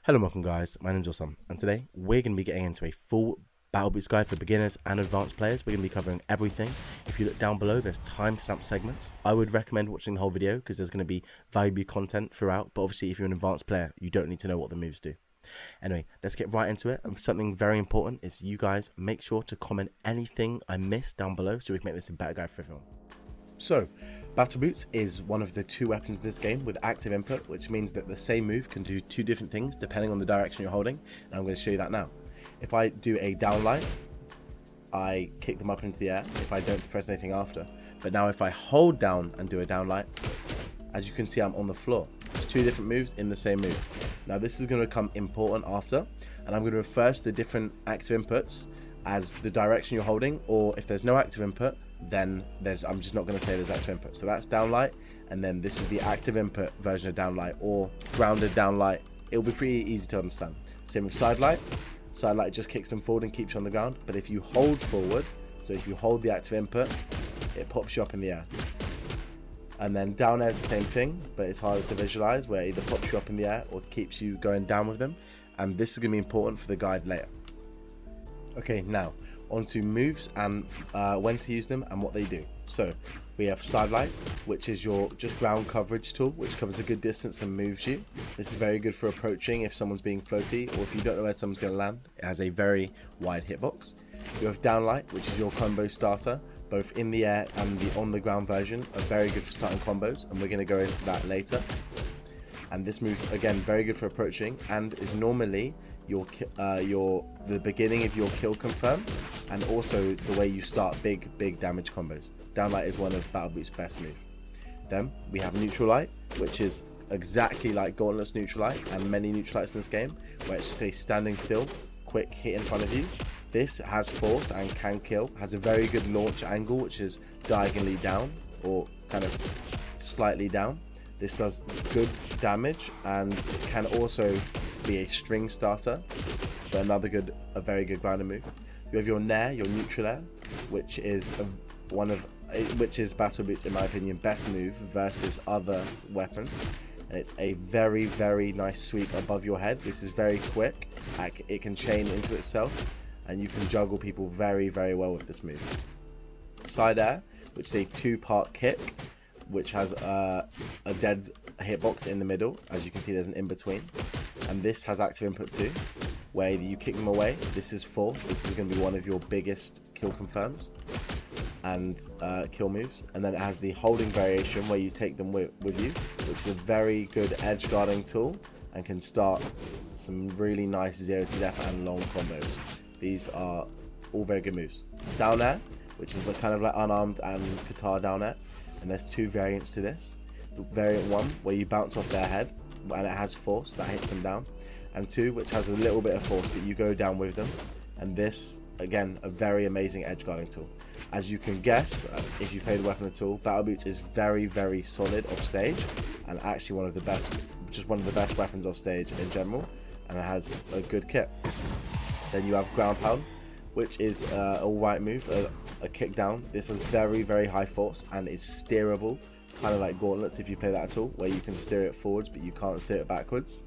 Hello and welcome guys, my name's Osam, and today we're going to be getting into a full battle boots guide for beginners and advanced players. We're going to be covering everything. If you look down below, there's timestamp segments. I would recommend watching the whole video because there's going to be valuable content throughout, but obviously if you're an advanced player, you don't need to know what the moves do. Anyway, let's get right into it, and something very important is you guys make sure to comment anything I missed down below so we can make this a better guide for everyone. So, Battle Boots is one of the two weapons of this game with active input, which means that the same move can do two different things depending on the direction you're holding, and I'm going to show you that now. If I do a downlight, I kick them up into the air if I don't press anything after. But now if I hold down and do a downlight, as you can see I'm on the floor. It's two different moves in the same move. Now this is going to become important after, and I'm going to refer to the different active inputs as the direction you're holding, or if there's no active input, then I'm just not going to say there's active input. So that's downlight, and then this is the active input version of downlight, or grounded downlight. It'll be pretty easy to understand. Same with sidelight. Sidelight just kicks them forward and keeps you on the ground, but if you hold forward, so if you hold the active input, it pops you up in the air. And then down air is the same thing, but it's harder to visualize, where it either pops you up in the air or keeps you going down with them, and this is going to be important for the guide later. Okay, now onto moves and when to use them and what they do. So we have sidelight, which is your just ground coverage tool, which covers a good distance and moves you. This is very good for approaching if someone's being floaty, or if you don't know where someone's going to land. It has a very wide hitbox. You have downlight, which is your combo starter, both in the air and the on the ground version are very good for starting combos, and we're going to go into that later. And this move's again very good for approaching and is normally the beginning of your kill confirm, and also the way you start big damage combos. Downlight is one of Battle Boots' best moves. Then we have neutral light, which is exactly like Gauntlet's neutral light and many neutral lights in this game, where it's just a standing still, quick hit in front of you. This has force and can kill, has a very good launch angle, which is diagonally down or kind of slightly down. This does good damage and can also be a string starter, but a very good grounding move. You have your Nair, your neutral air, which is Battle Boots' in my opinion best move versus other weapons, and it's a very nice sweep above your head. This is very quick, it can chain into itself, and you can juggle people very well with this move. Side air, which is a two-part kick, which has a dead hitbox in the middle. As you can see, there's an in-between, and this has active input too, where you kick them away. This is force. This is going to be one of your biggest kill confirms and kill moves. And then it has the holding variation, where you take them with you, which is a very good edge guarding tool and can start some really nice 0 to death and long combos. These are all very good moves. Down air, which is kind of like unarmed and Qatar down air, and there's two variants to this. Variant 1, where you bounce off their head and it has force that hits them down, and 2, which has a little bit of force but you go down with them. And this, again, a very amazing edge guarding tool. As you can guess, if you've played the weapon at all, Battle Boots is very solid off stage, and actually one of the best weapons off stage in general, and it has a good kit. Then you have ground pound, which is a alright move, a kick down. This has very high force and is steerable, kind of like Gauntlets if you play that at all, where you can steer it forwards but you can't steer it backwards.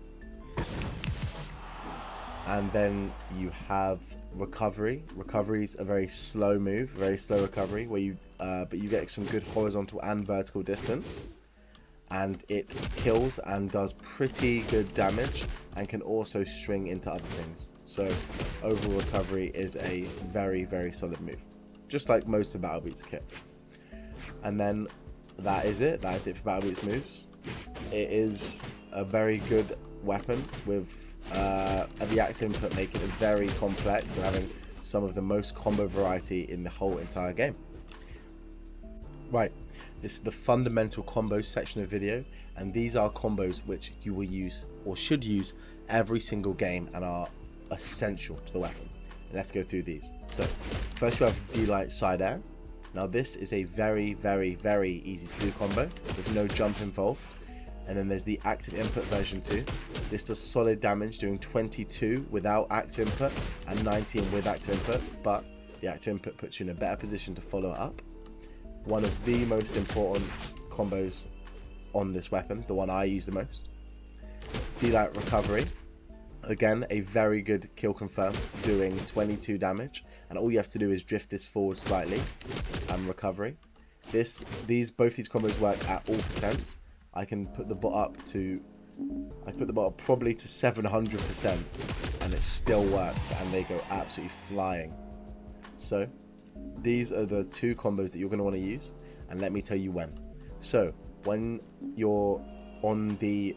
And then you have recovery. Recovery is a very slow move, very slow recovery, where but you get some good horizontal and vertical distance, and it kills and does pretty good damage and can also string into other things. So overall recovery is a very solid move, just like most of Battle Boots' kit. And then that is it for Battle Boots moves. It is a very good weapon with the active input making it very complex and having some of the most combo variety in the whole entire game. Right, this is the fundamental combos section of the video, and these are combos which you will use or should use every single game and are essential to the weapon. And let's go through these. So first you have D-Light Side Air. Now this is a very easy to do combo with no jump involved. And then there's the active input version 2. This does solid damage, doing 22 without active input and 19 with active input, but the active input puts you in a better position to follow it up. One of the most important combos on this weapon, the one I use the most. D-Light Recovery. Again, a very good kill confirm, doing 22 damage, and all you have to do is drift this forward slightly and recovery. Both these combos work at all percents. I can put the bot up probably to 700%, and it still works, and they go absolutely flying. So these are the two combos that you're going to want to use, and let me tell you when. So when you're on the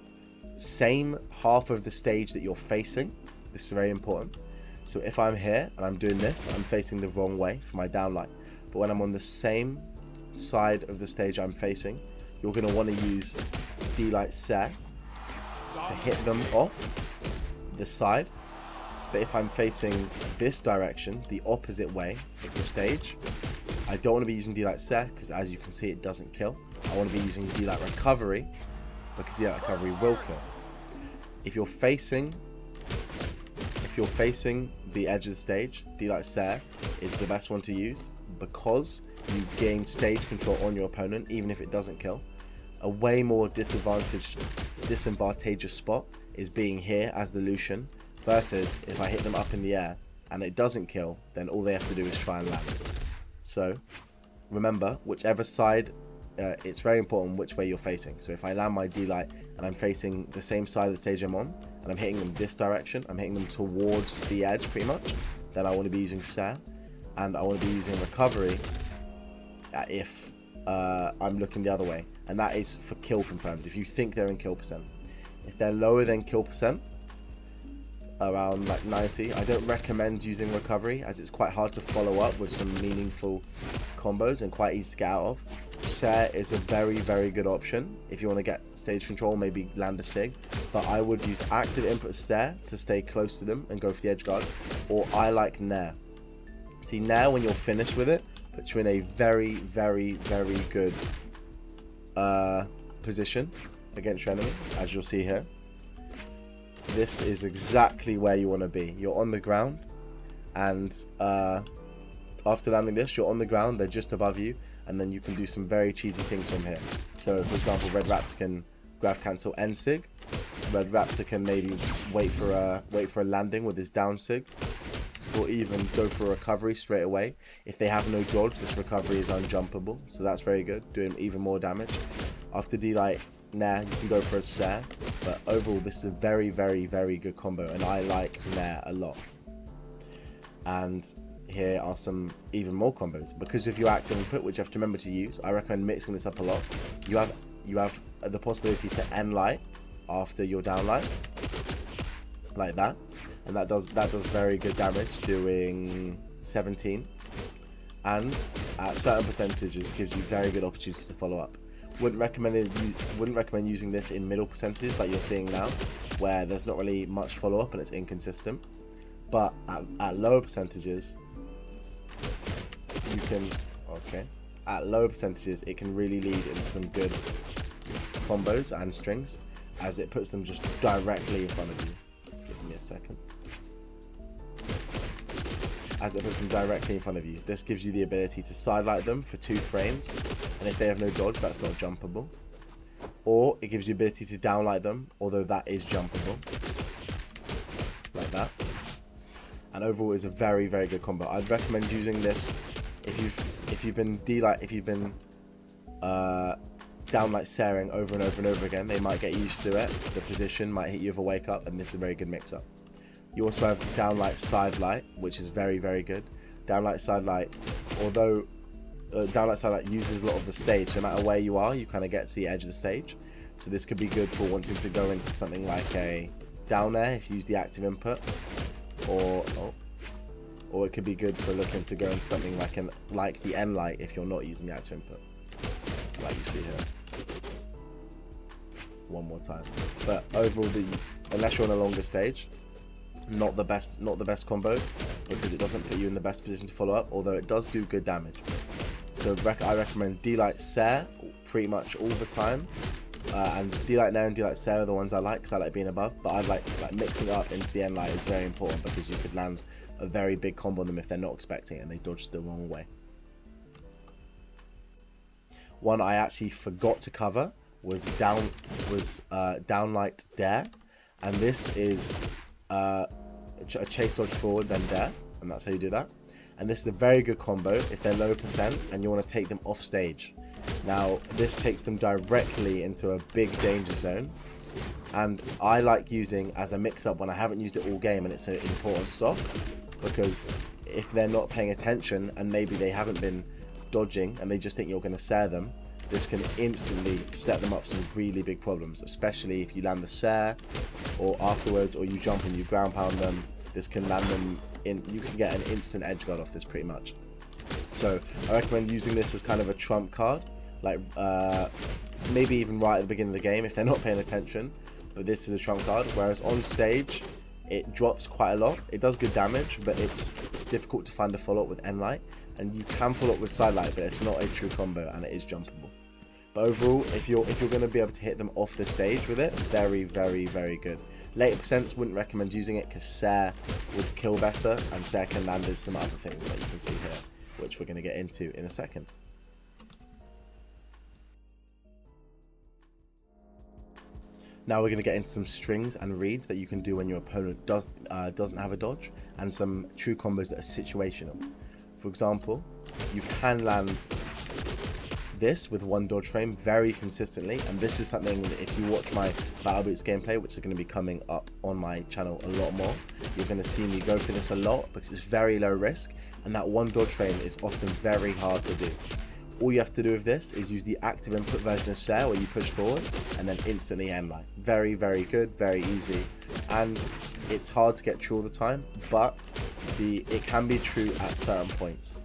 same half of the stage that you're facing, this is very important. So if I'm here and I'm doing this, I'm facing the wrong way for my downlight. But when I'm on the same side of the stage I'm facing, you're going to want to use D-Light Set to hit them off the side. But if I'm facing this direction, the opposite way of the stage, I don't want to be using D-Light Set because, as you can see, it doesn't kill. I want to be using D-Light Recovery because D-Light Recovery will kill. If you're facing the edge of the stage, D-Light Set is the best one to use because you gain stage control on your opponent even if it doesn't kill. A way more disadvantageous spot is being here as the Lucian versus if I hit them up in the air and it doesn't kill, then all they have to do is try and land. So remember, whichever side, it's very important which way you're facing. So if I land my D-Light and I'm facing the same side of the stage I'm on and I'm hitting them this direction, I'm hitting them towards the edge pretty much, then I want to be using Ser, and I want to be using Recovery if I'm looking the other way, and that is for kill confirms. If you think they're in kill percent, if they're lower than kill percent, around like 90, I don't recommend using Recovery as it's quite hard to follow up with some meaningful combos and quite easy to get out of. Ser is a very, very good option if you want to get stage control, maybe land a sig, but I would use active input Ser to stay close to them and go for the edge guard, or I like Nair. See, Nair, when you're finished with it, puts you in a very, very, very good position against your enemy, as you'll see here. This is exactly where you want to be. You're on the ground, and after landing this, you're on the ground, they're just above you, and then you can do some very cheesy things from here. So, for example, Red Raptor can grab cancel end sig. Red Raptor can maybe wait for a landing with his down sig, or even go for a recovery straight away. If they have no dodge, this recovery is unjumpable, so that's very good, doing even more damage. After D-Light Nair, you can go for a Ser, but overall this is a very, very, very good combo, and I like Nair a lot. And here are some even more combos. Because of your active input, which you have to remember to use, I recommend mixing this up a lot. You have the possibility to end light after your down light, like that, and that does very good damage, doing 17, and at certain percentages gives you very good opportunities to follow up. Wouldn't recommend using this in middle percentages like you're seeing now, where there's not really much follow up and it's inconsistent. But at lower percentages, at lower percentages it can really lead into some good combos and strings, as it puts them just directly in front of you. Give me a second. As it puts them directly in front of you. This gives you the ability to sidelight them for 2 frames, and if they have no dodge, that's not jumpable. Or it gives you the ability to downlight them, although that is jumpable, like that. And overall, is a very, very good combo. I'd recommend using this if you've been downlight Sering over and over and over again. They might get used to it. The position might hit you with a wake up, and this is a very good mix up. You also have downlight sidelight, which is very, very good. Downlight sidelight, although downlight sidelight uses a lot of the stage, so no matter where you are, you kind of get to the edge of the stage. So this could be good for wanting to go into something like a down air if you use the active input, or it could be good for looking to go into something like the end light if you're not using the active input, like you see here. One more time. But overall, unless you're on a longer stage, not the best combo, because it doesn't put you in the best position to follow up, although it does do good damage. So I recommend D-Light Ser pretty much all the time, and D-Light Nair and D-Light Ser are the ones I like because I like being above, but I like mixing it up into the end light is very important, because you could land a very big combo on them if they're not expecting it and they dodge the wrong way. One I actually forgot to cover was Downlight Dare, and this is a chase dodge forward, then there, and that's how you do that. And this is a very good combo if they're low percent and you want to take them off stage. Now, this takes them directly into a big danger zone, and I like using as a mix-up when I haven't used it all game and it's an important stock, because if they're not paying attention and maybe they haven't been dodging and they just think you're going to snare them, this can instantly set them up some really big problems, especially if you land the snare or afterwards, or you jump and you ground pound them. This can land them in, you can get an instant edge guard off this pretty much. So I recommend using this as kind of a trump card, like maybe even right at the beginning of the game if they're not paying attention, but this is a trump card. Whereas on stage it drops quite a lot. It does good damage, but it's difficult to find a follow-up with N-Light, and you can follow up with Sidelight, but it's not a true combo and it is jumpable. But overall, if you're going to be able to hit them off the stage with it, very, very, very good. Later percents wouldn't recommend using it because Sare would kill better, and Sare can land in some other things that you can see here, which we're going to get into in a second. Now we're going to get into some strings and reads that you can do when your opponent doesn't have a dodge, and some true combos that are situational. For example, you can land this with one dodge frame very consistently, and this is something that if you watch my Battle Boots gameplay, which is going to be coming up on my channel a lot more, you're going to see me go for this a lot because it's very low risk, and that one dodge frame is often very hard to do. All you have to do with this is use the active input version of Sare where you push forward and then instantly N-Light. Very, very good, very easy, and it's hard to get true all the time, but it can be true at certain points.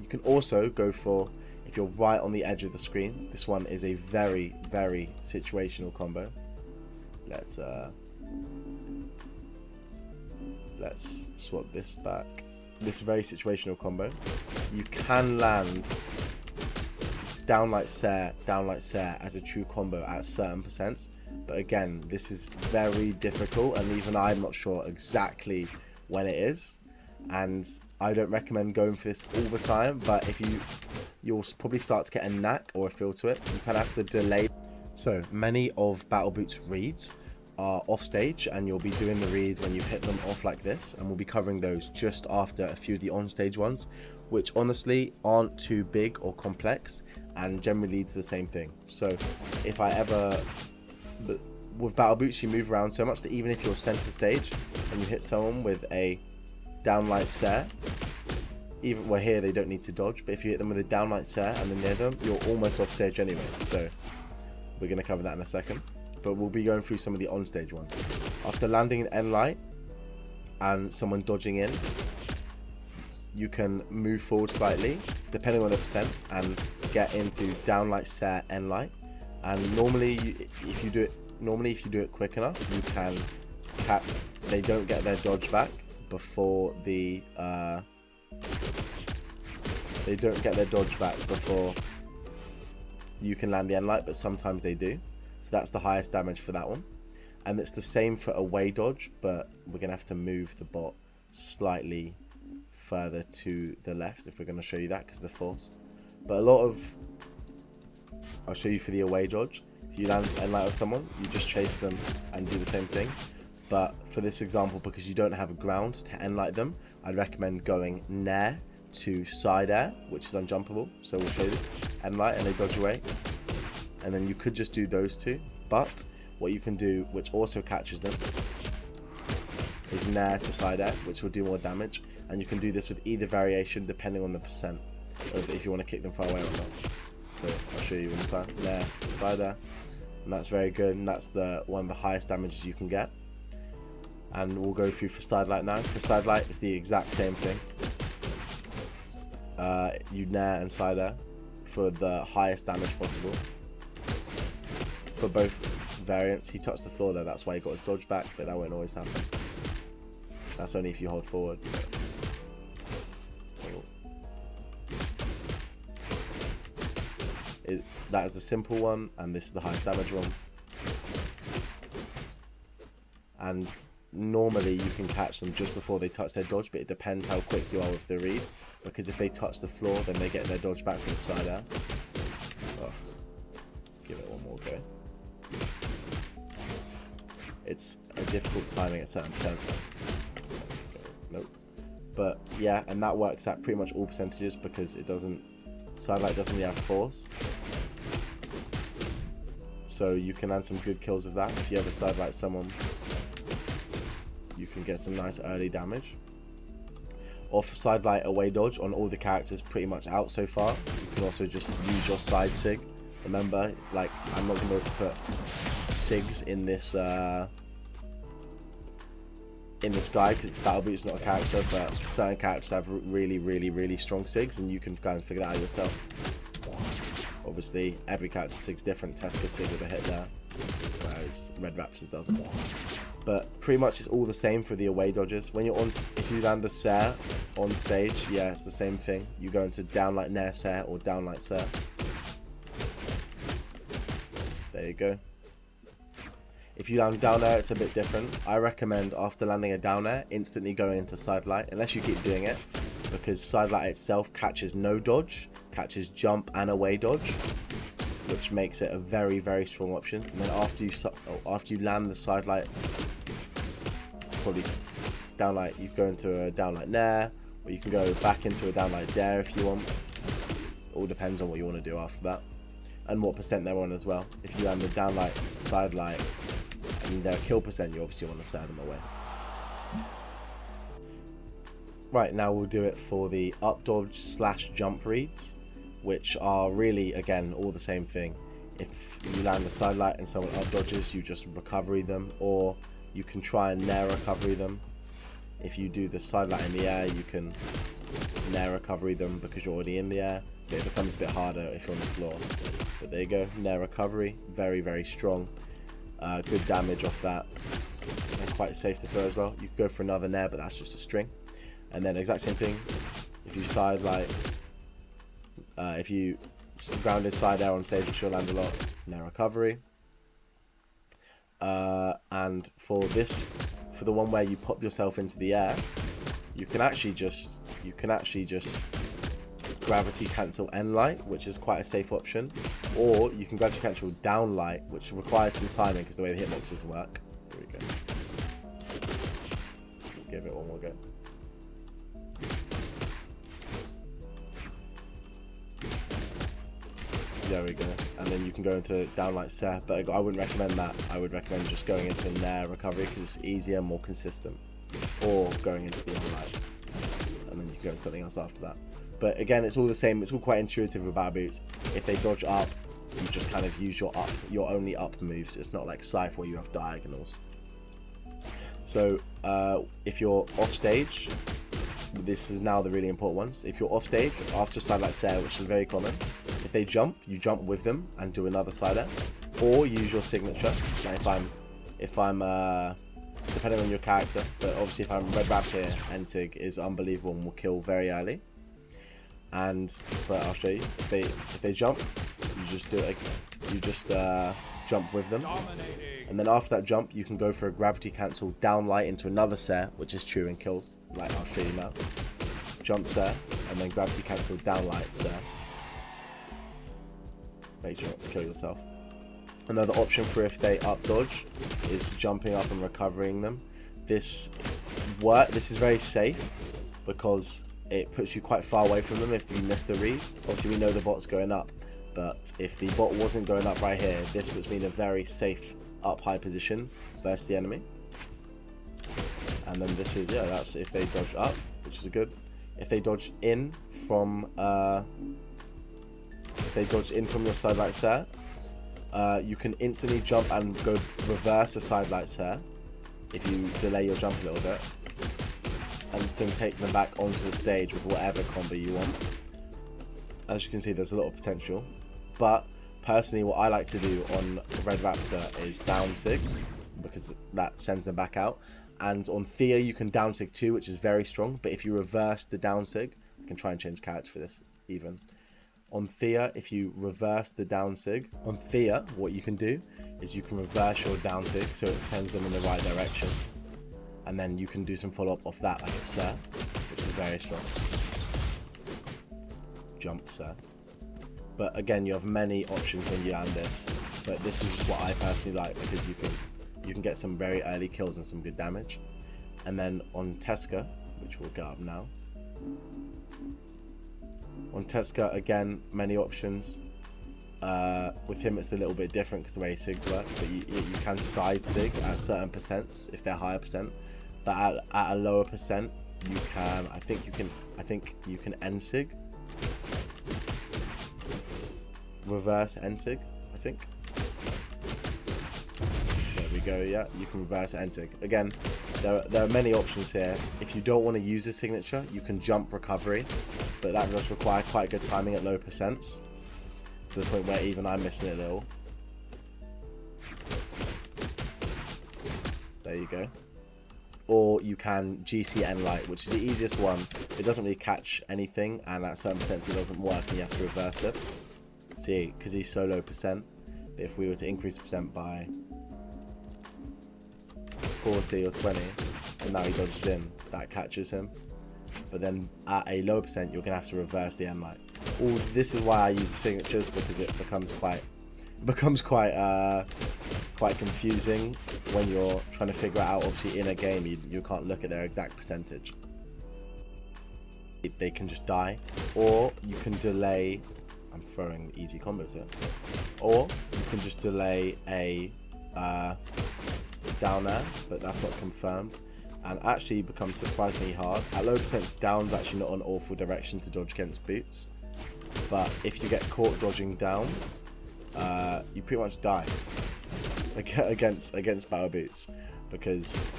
You can also go for, if you're right on the edge of the screen, this one is a very, very situational combo. Let's swap this back. This is a very situational combo. You can land downlight Sare as a true combo at certain percents, but again, this is very difficult, and even I'm not sure exactly when it is, and I don't recommend going for this all the time, but if you'll probably start to get a knack or a feel to it. You kind of have to delay. So many of Battle Boots reads are off stage, and you'll be doing the reads when you've hit them off like this, and we'll be covering those just after a few of the on stage ones, which honestly aren't too big or complex and generally lead to the same thing. So if I ever, with Battle Boots you move around so much that even if you're center stage and you hit someone with a downlight Sare, even well here they don't need to dodge, but if you hit them with a downlight Sare and then near them, you're almost off stage anyway. So we're going to cover that in a second, but we'll be going through some of the on stage ones. After landing an N-Light and someone dodging in, you can move forward slightly depending on the percent and get into downlight Sare N-Light, and normally if you do it quick enough, you can they don't get their dodge back before the you can land the N-Light, but sometimes they do. So that's the highest damage for that one, and it's the same for away dodge, but we're gonna have to move the bot slightly further to the left if we're going to show you that because of the force. But I'll show you for the away dodge. If you land N-Light on someone, you just chase them and do the same thing. But for this example, because you don't have a ground to N-Light them, I'd recommend going nair to side air, which is unjumpable. So we'll show you N-Light and they dodge away, and then you could just do those two. But what you can do, which also catches them, is nair to side air, which will do more damage, and you can do this with either variation depending on the percent of if you want to kick them far away or not. So I'll show you one time. Nair to side air, and that's very good, and that's one of the highest damages you can get. And we'll go through for sidelight now. For sidelight, it's the exact same thing. You nair and side air for the highest damage possible. For both variants, he touched the floor there, that's why he got his dodge back, but that won't always happen. That's only if you hold forward. That is the simple one, and this is the highest damage one. And normally you can catch them just before they touch their dodge, but it depends how quick you are with the read, because if they touch the floor, then they get their dodge back from the side air. Oh, give it one more go. it's a difficult timing at certain percents. Nope. But yeah, and that works at pretty much all percentages because it doesn't, sidelight doesn't really have force. So you can land some good kills with that. If you ever sidelight someone, you can get some nice early damage. Off sidelight away dodge on all the characters pretty much out so far. You can also just use your side sig. Remember, like, I'm not going to be able to put sigs in this guide because Battle Boot's not a character, but certain characters have really strong sigs, and you can kind of figure that out yourself. Obviously, every character sig's different. Tezca sig with a hit there, whereas Red Raptors doesn't. But pretty much it's all the same for the away dodges. When you're on, if you land a Ser on stage, yeah, it's the same thing. You go into down like Nair Ser or down like Ser. There you go. If you land down air, it's a bit different. I recommend after landing a down air, instantly going into sidelight, unless you keep doing it, because sidelight itself catches no dodge, catches jump and away dodge, which makes it a very strong option. And then after you land the sidelight, probably downlight, you go into a downlight Nair, or you can go back into a downlight Dare if you want. All depends on what you want to do after that, and what percent they're on as well. If you land the downlight sidelight and their kill percent, you obviously want to set them away. Right, now we'll do it for the up dodge / jump reads, which are really, again, all the same thing. If you land a sidelight and someone up dodges, you just recovery them, or you can try and Nair recovery them. If you do the sidelight in the air, you can Nair recovery them because you're already in the air, but it becomes a bit harder if you're on the floor. But there you go, Nair recovery, very strong. Good damage off that, and quite safe to throw as well. You could go for another Nair, but that's just a string. And then exact same thing, if you sidelight, if you grounded side air on stage, which you'll land a lot, Nair recovery. And for the one where you pop yourself into the air, you can actually just gravity cancel N light, which is quite a safe option, or you can gravity cancel down light, which requires some timing because the way the hitboxes work. Here we go. We'll give it one more go. There we go. And then you can go into downlight Ser, but I wouldn't recommend that. I would recommend just going into Nair recovery because it's easier, more consistent, or going into the downlight, and then you can go into something else after that. But again, it's all the same. It's all quite intuitive with Battle Boots. If they dodge up, you just kind of use your only up moves. It's not like Scythe where you have diagonals. So if you're off stage, this is now the really important ones. If you're off stage after sidelight Ser, which is very common, if they jump, you jump with them and do another side air, or use your signature. Like if I'm depending on your character, but obviously if I'm Red Raptor, N-Sig is unbelievable and will kill very early. But I'll show you. If they jump, you just do it. You just jump with them, and then after that jump, you can go for a gravity cancel down light into another Ser, which is true and kills. Like I'll show you now. Jump Ser, and then gravity cancel down light Ser. Make sure not to kill yourself. Another option for if they up dodge is jumping up and recovering them. This is very safe because it puts you quite far away from them if you miss the read. Obviously we know the bot's going up, but if the bot wasn't going up right here, this puts me in a very safe up high position versus the enemy. And then this is, yeah, that's if they dodge up, which is good. If they dodge in from your sidelight Ser, you can instantly jump and go reverse a sidelight Ser if you delay your jump a little bit, and then take them back onto the stage with whatever combo you want. As you can see, there's a lot of potential, but personally what I like to do on Red Raptor is down sig, because that sends them back out. And on Thea you can down sig too, which is very strong, but if you reverse the down sig, I can try and change character for this even. On Thea, if you reverse the down sig, on Thea what you can do is you can reverse your down sig so it sends them in the right direction, and then you can do some follow-up off that like a Ser, which is very strong. Jump Ser. But again, you have many options when you land this, but this is just what I personally like because you you can get some very early kills and some good damage. And then on tezca, which we'll get up now, on tezca again, many options. With him it's a little bit different because the way sigs work, but you can side sig at certain percents if they're higher percent, but at a lower percent you can, I think you can end sig, reverse end sig, I think. There we go. Yeah, you can reverse end sig. Again, there are many options here. If you don't want to use a signature, you can jump recovery, but that does require quite good timing at low percents, to the point where even I'm missing it a little. There you go. Or you can GC light, which is the easiest one. It doesn't really catch anything, and at certain percents it doesn't work, and you have to reverse it. See, because he's so low percent. But if we were to increase percent by 40 or 20, and now he dodges in, that catches him. But then at a low percent, you're gonna have to reverse the end light. All this is why I use signatures, because it becomes quite confusing when you're trying to figure it out. Obviously, in a game, you can't look at their exact percentage. They can just die, or you can delay. I'm throwing easy combos here. Or you can just delay a down air, but that's not confirmed, and actually becomes surprisingly hard. At low percents, down's actually not an awful direction to dodge against boots, but if you get caught dodging down, you pretty much die against battle boots, because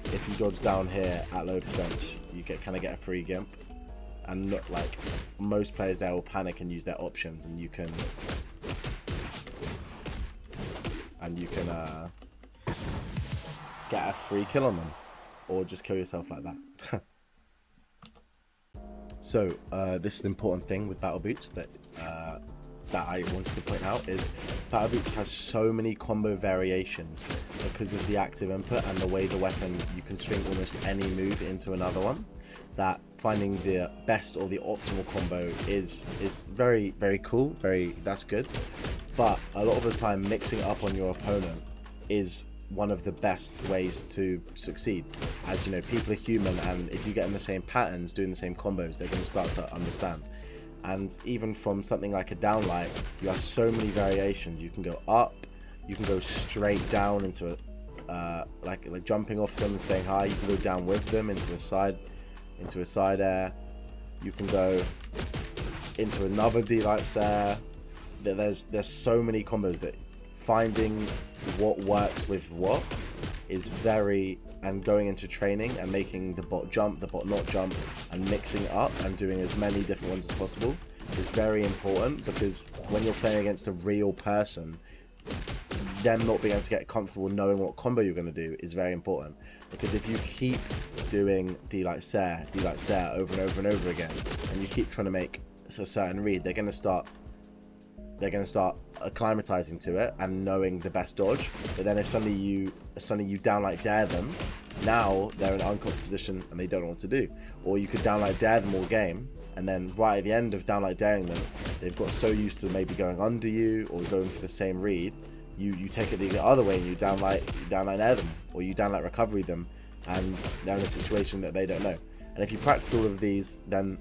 if you dodge down here at low percent, you kind of get a free gimp, and look, like most players there will panic and use their options, and you can get a free kill on them, or just kill yourself like that. So this is an important thing with battle boots that I wanted to point out, is battle boots has so many combo variations because of the active input and the way the weapon, you can string almost any move into another one, that finding the best or the optimal combo is very, very cool, that's good. But a lot of the time, mixing up on your opponent is one of the best ways to succeed. As you know, people are human, and if you get in the same patterns, doing the same combos, they're going to start to understand. And even from something like a downlight, you have so many variations. You can go up, you can go straight down into a like jumping off them and staying high. You can go down with them into a side air. You can go into another D-lights air. There's so many combos that finding what works with what is very, and going into training and making the bot jump, the bot not jump, and mixing up and doing as many different ones as possible is very important, because when you're playing against a real person, them not being able to get comfortable knowing what combo you're going to do is very important. Because if you keep doing D-lights air over and over and over again, and you keep trying to make a certain read, they're going to start acclimatizing to it and knowing the best dodge. But then if suddenly you downlight dare them, now they're in an uncomfortable position and they don't know what to do. Or you could downlight dare them all game, and then right at the end of downlight daring them, they've got so used to maybe going under you or going for the same read, you take it the other way and you downlight air them, or you downlight recovery them, and they're in a situation that they don't know. And if you practice all of these, then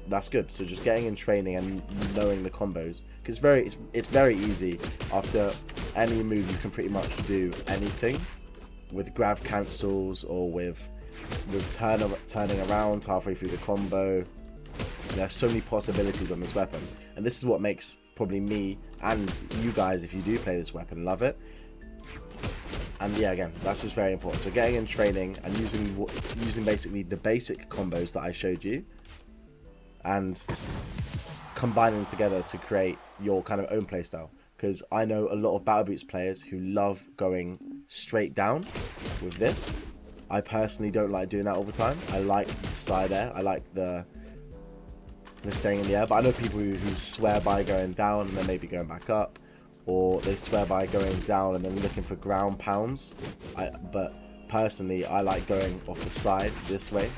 that's good. So just getting in training and knowing the combos, because it's very easy. After any move, you can pretty much do anything with grav cancels, or with turning around halfway through the combo. There's so many possibilities on this weapon, and this is what makes probably me and you guys, if you do play this weapon, love it. And yeah, again, that's just very important. So getting in training and using basically the basic combos that I showed you, and combining together to create your kind of own playstyle. Because I know a lot of battle boots players who love going straight down with this. I personally don't like doing that all the time. I like the side air, I like the staying in the air, but I know people who swear by going down and then maybe going back up, or they swear by going down and then looking for ground pounds. But personally, I like going off the side this way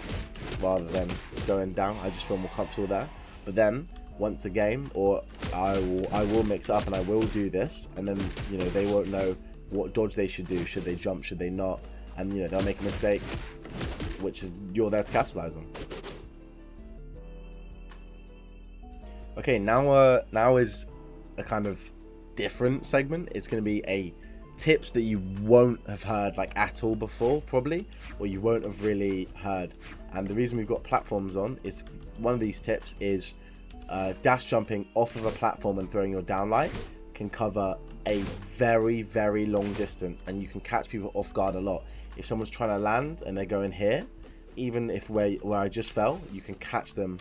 rather than going down. I just feel more comfortable there. But then once a game, or I will mix up and I will do this, and then, you know, they won't know what dodge they should do. Should they jump? Should they not? And you know, they'll make a mistake, which is you're there to capitalize on. Okay, now is a kind of different segment. It's going to be a tips that you won't have heard like at all before, probably, or you won't have really heard. And the reason we've got platforms on is one of these tips is dash jumping off of a platform and throwing your downlight can cover a very, very long distance, and you can catch people off guard a lot. If someone's trying to land and they're going here, even if where I just fell, you can catch them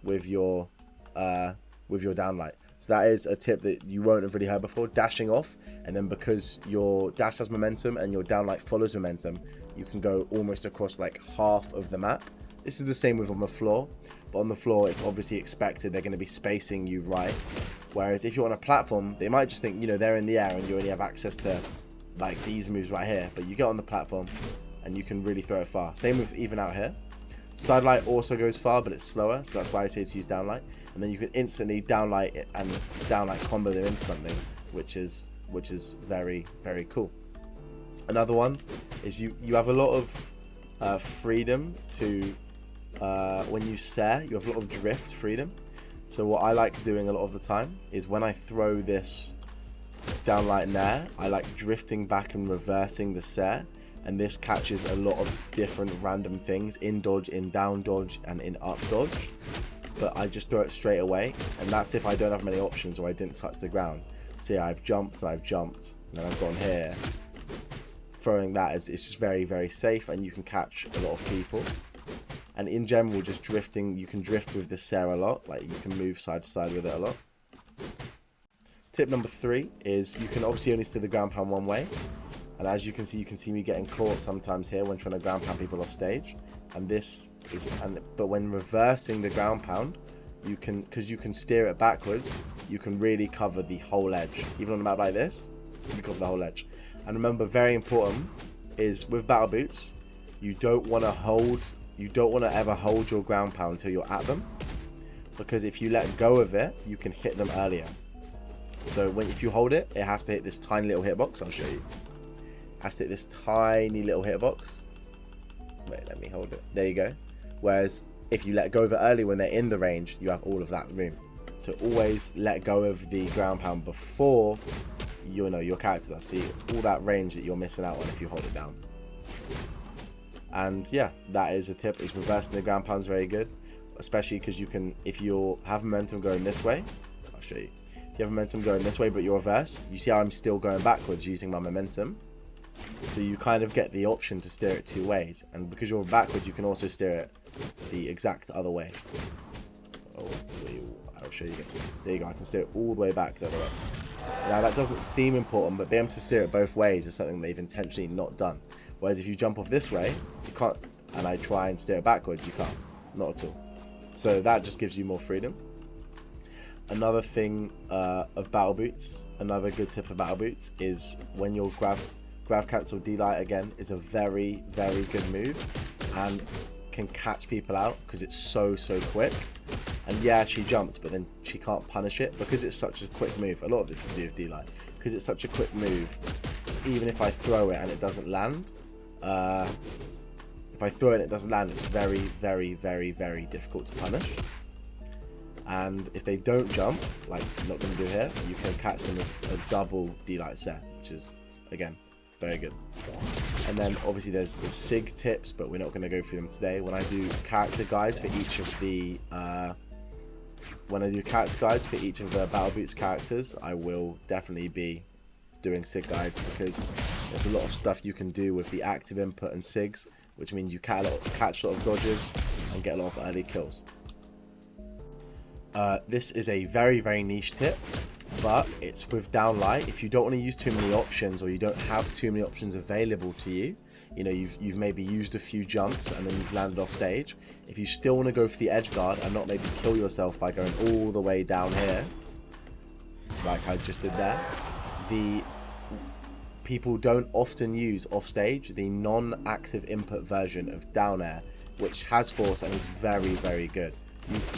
with your downlight. So that is a tip that you won't have really heard before, dashing off, and then because your dash has momentum and your downlight follows momentum, you can go almost across like half of the map. This is the same with on the floor, but on the floor it's obviously expected they're going to be spacing you right. Whereas if you're on a platform, they might just think, you know, they're in the air and you only have access to like these moves right here, but you get on the platform and you can really throw it far. Same with even out here. Sidelight also goes far, but it's slower, so that's why I say to use downlight. And then you can instantly downlight it and downlight combo them into something, which is very, very cool. Another one is you have a lot of freedom to when you stare, you have a lot of drift freedom. So what I like doing a lot of the time is when I throw this downlight nair, I like drifting back and reversing the stare. And this catches a lot of different random things, in dodge, in down dodge, and in up dodge. But I just throw it straight away, and that's if I don't have many options or I didn't touch the ground. See, I've jumped, and then I've gone here. Throwing that is it's just very, very safe, and you can catch a lot of people. And in general, just drifting, you can drift with this Sarah a lot, like you can move side to side with it a lot. Tip number 3 is you can obviously only steer the ground pound one way. And as you can see me getting caught sometimes here when trying to ground pound people off stage. And but when reversing the ground pound, because you can steer it backwards, you can really cover the whole edge. Even on a map like this, you can cover the whole edge. And remember, very important is with battle boots, you don't want to ever hold your ground pound until you're at them, because if you let go of it, you can hit them earlier. So if you hold it, it has to hit this tiny little hitbox. I'll show you. Has to hit this tiny little hitbox. Wait, let me hold it. There you go. Whereas if you let go of it early when they're in the range, you have all of that room. So always let go of the ground pound before your character does. See all that range that you're missing out on if you hold it down. And yeah, that is a tip. Is reversing the ground pound is very good, especially because you can, if you have momentum going this way, I'll show you. If you have momentum going this way but you're reversed, you see how I'm still going backwards using my momentum. So you kind of get the option to steer it two ways, and because you're backwards, you can also steer it the exact other way. Oh, I'll show you guys. There you go. I can steer it all the way back the other way. Now that doesn't seem important, but being able to steer it both ways is something they've intentionally not done. Whereas if you jump off this way, you can't, and I try and steer it backwards, you can't. Not at all. So that just gives you more freedom. Another thing of battle boots, another good tip of battle boots is when you're grav cancel D-light again is a very, very good move and can catch people out because it's so quick. And yeah, she jumps, but then she can't punish it because it's such a quick move. A lot of this is to do with D-light because it's such a quick move. Even if I throw it and it doesn't land, if I throw it and it doesn't land, it's very, very, very, very difficult to punish. And if they don't jump, like I'm not going to do here, you can catch them with a double D-light set, which is again very good. And then obviously there's the SIG tips, but we're not going to go through them today. When I do character guides for each of the battle boots characters, I will definitely be doing SIG guides because there's a lot of stuff you can do with the active input and SIGs, which means you catch a lot of dodges and get a lot of early kills. This is a very, very niche tip, but it's with downlight. If you don't want to use too many options, or you don't have too many options available to you, you know, you've maybe used a few jumps and then you've landed off stage. If you still want to go for the edge guard and not maybe kill yourself by going all the way down here, like I just did there, the people don't often use off stage the non-active input version of down air, which has force and is very, very good.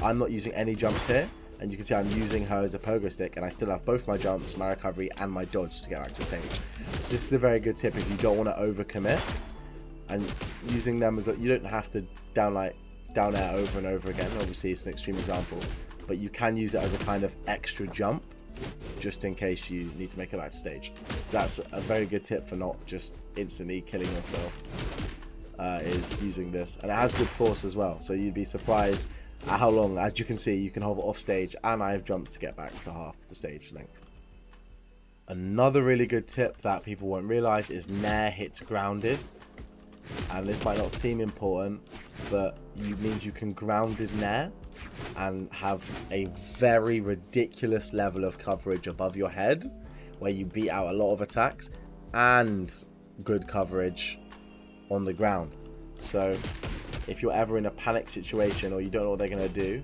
I'm not using any jumps here, And you can see I'm using her as a pogo stick, and I still have both my jumps, my recovery, and my dodge to get back to stage. So this is a very good tip if you don't want to overcommit. And using them as you don't have to down air over and over again. Obviously, it's an extreme example, but you can use it as a kind of extra jump, just in case you need to make it back to stage. So that's a very good tip for not just instantly killing yourself. Is using this, and it has good force as well. So you'd be surprised at how long, as you can see, you can hover off stage, and I have jumps to get back to half the stage length. Another really good tip that people won't realize is nair hits grounded. And this might not seem important, but it means you can grounded nair and have a very ridiculous level of coverage above your head, where you beat out a lot of attacks, and good coverage on the ground. So if you're ever in a panic situation or you don't know what they're going to do,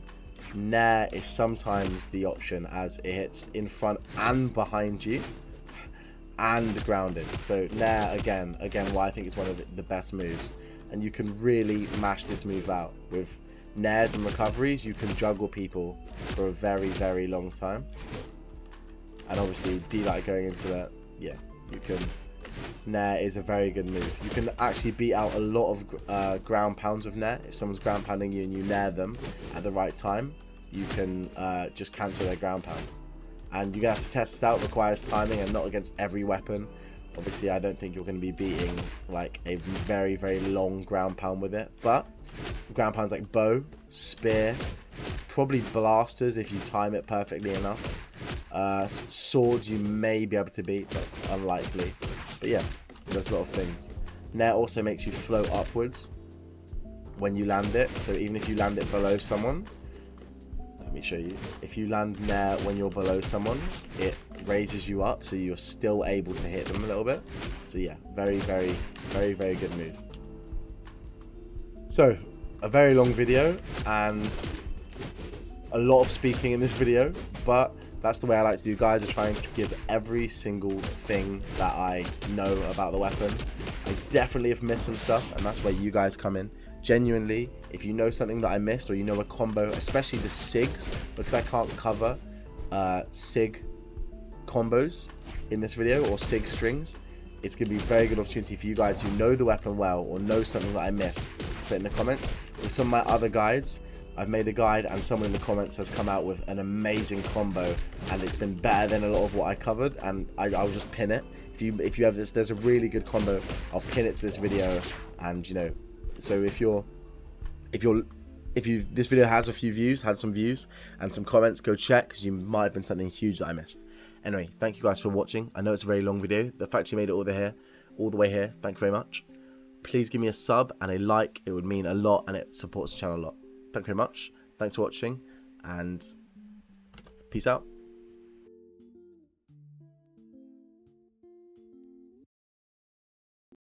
nair is sometimes the option, as it hits in front and behind you and grounded. So nair, again why I think it's one of the best moves, and you can really mash this move out with nairs and recoveries. You can juggle people for a very, very long time, and obviously D-Light going into that, yeah, you can. Nair is a very good move. You can actually beat out a lot of ground pounds with nair. If someone's ground pounding you and you nair them at the right time, you can just cancel their ground pound. And you're going to have to test this out. It requires timing and not against every weapon. Obviously, I don't think you're going to be beating like a very, very long ground pound with it. But ground pounds like bow, spear, probably blasters if you time it perfectly enough. Swords you may be able to beat, but unlikely. But yeah, there's a lot of things. Nair also makes you float upwards when you land it. So even if you land it below someone, let me show you. If you land nair when you're below someone, it raises you up, so you're still able to hit them a little bit. So yeah, very, very, very, very good move. So a very long video and a lot of speaking in this video, but that's the way I like to do, guys. I try and give every single thing that I know about the weapon. I definitely have missed some stuff, and that's where you guys come in. Genuinely, if you know something that I missed, or you know a combo, especially the SIGs, because I can't cover SIG combos in this video, or SIG strings, it's going to be a very good opportunity for you guys who know the weapon well, or know something that I missed, to put in the comments. With some of my other guides, I've made a guide, and someone in the comments has come out with an amazing combo, and it's been better than a lot of what I covered, and I'll just pin it. If you have this, there's a really good combo, I'll pin it to this video. And you know, so if this video has a few views, had some views and some comments, go check, because you might have been something huge that I missed. Anyway, thank you guys for watching. I know it's a very long video. The fact you made it all the way here, thank you very much. Please give me a sub and a like. It would mean a lot, and it supports the channel a lot. Thank you very much. Thanks for watching, and peace out.